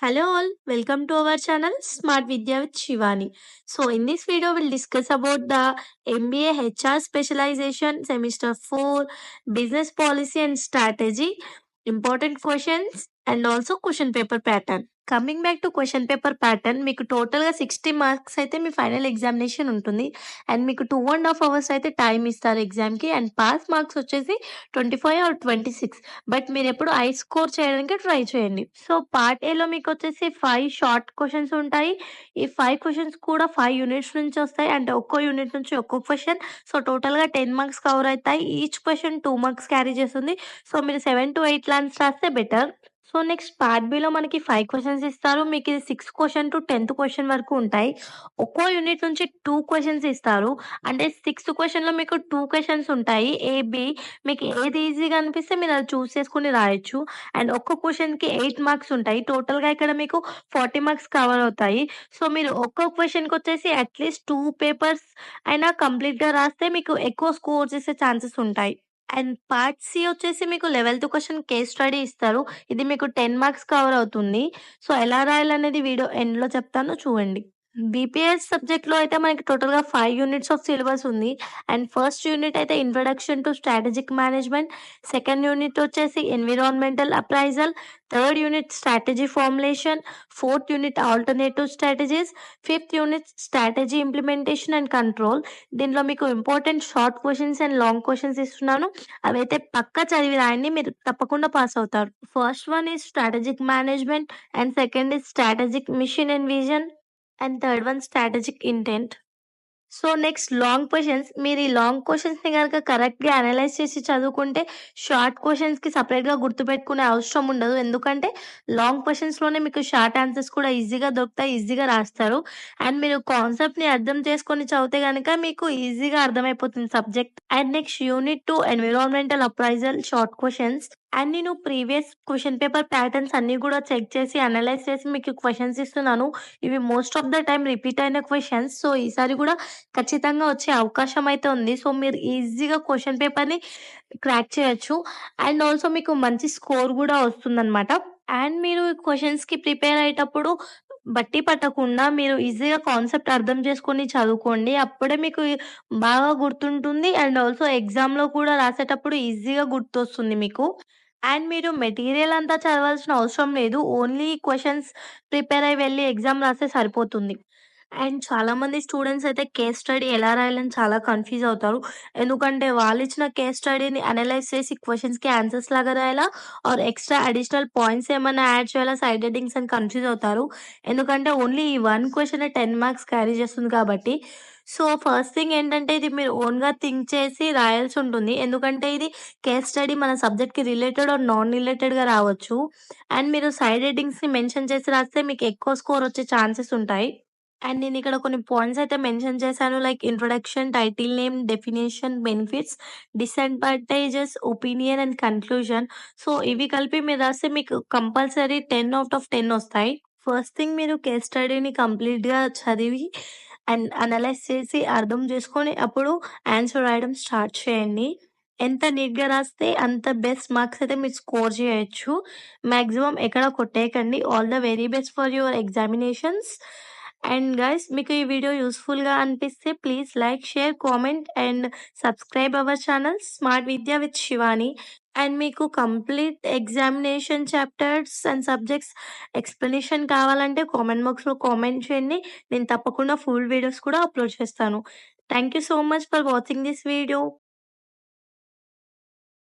Hello all, welcome to our channel Smart Vidya with Shivani. So in this video we'll discuss about the MBA HR specialization semester 4 business policy and strategy, important questions and also question paper pattern. Coming back to question paper pattern మీకు టోటల్‌గా 60 marks అయితే మీ final examination ఉంటుంది. And మీకు 2½ hours అయితే time ఇస్తారు ఎగ్జామ్‌కి. And pass marks వచ్చేసి 25 are 26. But మీరెప్పుడు హై స్కోర్ చేయడానికి ట్రై చేయండి. సో, పార్ట్ ఏలో మీకొచ్చేసి 5 షార్ట్ క్వెషన్స్ ఉంటాయి. ఈ 5 క్వెషన్స్ కూడా 5 యూనిట్స్ నుంచి వస్తాయి. అంటే ఒక్కో యూనిట్ నుంచి ఒక్కో క్వెషన్. సో, టోటల్‌గా 10 మార్క్స్ కవర్ అయితాయి. ఈచ్ క్వెషన్ 2 మార్క్స్ క్యారీ చేస్తుంది. సో, మీరు 7-8 లాన్స్ రాస్తే better. So, next part below మనకి 5 క్వెషన్స్ ఇస్తారు. మీకిది 6 క్వెషన్ టు 10థ్ క్వెషన్ వరకు ఉంటాయి. ఒక్కో యూనిట్ నుంచి 2 క్వెషన్స్ ఇస్తారు. అంటే సిక్స్త్ క్వెషన్‌లో మీకు 2 క్వెషన్స్ ఉంటాయి. ఏ, బి మీకు ఏది ఈజీగా అనిపిస్తే మీరది చూస్ చేసుకొని రాయొచ్చు. అండ్ ఒక్క క్వెషన్‌కి 8 మార్క్స్ ఉంటాయి. టోటల్‌గా ఇక్కడ మీకు 40 మార్క్స్ కవర్ అవుతాయి. సో, మీరు ఒక్కో క్వెషన్‌కొచ్చేసి అట్‌లీస్ట్ 2 పేపర్స్ అయినా కంప్లీట్‌గా రాస్తే మీకు ఎక్కువ స్కోర్ చేసే ఛాన్సెస్ ఉంటాయి. అండ్ పార్ట్ సి వచ్చేసి మీకు 11థ్ క్వెషన్ కేస్ స్టడీ ఇస్తారు. ఇది మీకు 10 మార్క్స్ కవర్ అవుతుంది. సో, ఎలా రాయాలనేది వీడియో ఎండ్‌లో చెప్తాను చూడండి. బీపీఎస్ సబ్జెక్ట్‌లో అయితే మనకి టోటల్‌గా 5 యూనిట్స్ ఆఫ్ సిలబస్ ఉంది. అండ్ ఫస్ట్ యూనిట్ అయితే introduction to strategic management, second unit వచ్చేసి environmental appraisal, third unit strategy formulation, fourth unit alternative strategies, fifth unit strategy implementation and control. దీంట్లో మీకు important short questions and long questions ఇస్తున్నాను. అవైతే పక్కా చదివి రాయండి. మీరు తప్పకుండా పాస్ అవుతారు. First one is strategic management and second is strategic mission and vision. And third one strategic intent. So, next long questions. మీరు ఈ లాంగ్ క్వెషన్స్‌ని గనక కరెక్ట్‌గా అనలైజ్ చేసి చదువుకుంటే షార్ట్ క్వెషన్స్‌కి సెపరేట్‌గా గుర్తుపెట్టుకునే అవసరం ఉండదు. ఎందుకంటే లాంగ్ క్వెషన్స్‌లోనే మీకు షార్ట్ ఆన్సర్స్ కూడా ఈజీగా దొరుకుతాయి. ఈజీగా రాస్తారు. అండ్ మీరు కాన్సెప్ట్‌ని అర్థం చేసుకొని చదివితే గనక మీకు ఈజీగా అర్థమైపోతుంది subject. And next unit 2 environmental appraisal short questions. And నేను ప్రీవియస్ క్వెషన్ పేపర్ ప్యాటర్న్స్ అన్నీ గూడా చెక్ చేసి, అనలైజ్ చేసి మీకు క్వెషన్స్ ఇస్తున్నాను. ఇవి most of the time repeat అయిన క్వెషన్స్. సో, ఈసారి గూడా ఖచ్చితంగా వచ్చే అవకాశం అయితే ఉంది. సో, మీరు ఈజీగా క్వెషన్ పేపర్‌ని క్రాక్ చేయొచ్చు. అండ్ ఆల్సో మీకు మంచి స్కోర్ గూడా వస్తుందనమాట. అండ్ మీరు క్వెషన్స్‌కి ప్రిపేర్ అయ్యేటప్పుడు బట్టి పట్టకుండా మీరు ఈజీగా కాన్సెప్ట్ అర్థం చేసుకొని చదువుకోండి. అప్పుడే మీకు బాగా గుర్తుంటుంది. అండ్ ఆల్సో ఎగ్జామ్‌లో కూడా రాసేటప్పుడు ఈజీగా గుర్తొస్తుంది మీకు. అండ్ మీరు మెటీరియల్ అంతా చదవాల్సిన అవసరం లేదు. ఓన్లీ క్వెషన్స్ ప్రిపేర్ అయ్యి వెళ్లి ఎగ్జామ్ రాస్తే సరిపోతుంది. అండ్ చాలామంది స్టూడెంట్స్ అయితే కేస్ స్టడీ ఎలా రాయాలని చాలా కన్‌ఫ్యూజ్ అవుతారు. ఎందుకంటే వాళ్ళిచ్చిన కేస్ స్టడీని అనలైజ్ చేసి క్వెషన్స్‌కి ఆన్సర్స్ లాగా రాయాలా? ఆర్ ఎక్స్‌ట్రా అడిషనల్ పాయింట్స్ ఏమన్నా యాడ్ చేయాలా? సైడ్ హెడ్డింగ్స్ అని కన్‌ఫ్యూజ్ అవుతారు. ఎందుకంటే ఓన్లీ ఈ 1 క్వెషనే 10 మార్క్స్ క్యారీ చేస్తుంది కాబట్టి. సో, ఫస్ట్ థింగ్ ఏంటంటే ఇది మీరు ఓన్‌గా థింక్ చేసి రాయాల్సి ఉంటుంది. ఎందుకంటే ఇది కేస్ స్టడీ మన సబ్జెక్ట్‌కి రిలేటెడ్ ఆర్ నాన్ రిలేటెడ్‌గా రావచ్చు. అండ్ మీరు సైడ్ హెడ్డింగ్స్‌ని మెన్షన్ చేసి రాస్తే మీకు ఎక్కువ స్కోర్ వచ్చే ఛాన్సెస్ ఉంటాయి. అండ్ నేనిక్కడ కొన్ని పాయింట్స్ అయితే మెన్షన్ చేశాను. Like introduction, title name, definition, benefits, disadvantages, opinion and conclusion. So, ఇవి కలిపి మీరు రాస్తే మీకు కంపల్సరీ 10 ఔట్ ఆఫ్ 10 ఒస్తాయి. ఫస్ట్ థింగ్ మీరు కేస్ స్టడీని కంప్లీట్‌గా చదివి అండ్ అనలైజ్ చేసి అర్థం చేసుకొని అప్పుడు ఆన్సర్ రాయడం స్టార్ట్ చేయండి. ఎంత నీట్‌గా రాస్తే అంత బెస్ట్ మార్క్స్ అయితే మీరు స్కోర్ చేయొచ్చు. మాక్సిమం ఎక్కడ కొట్టేయకండి. All the very best for your examinations. And guys మీకు ఈ వీడియో యూస్‌ఫుల్‌గా అనిపిస్తే please like, share, comment and subscribe our channel smart Vidya with Shivani. And మీకు complete examination chapters and subjects explanation కావాలంటే కామెంట్ బాక్స్‌లో కామెంట్ చేయండి. నేను తప్పకుండా ఫుల్ వీడియోస్ కూడా అప్‌లోడ్ చేస్తాను. Thank you so much for watching this video.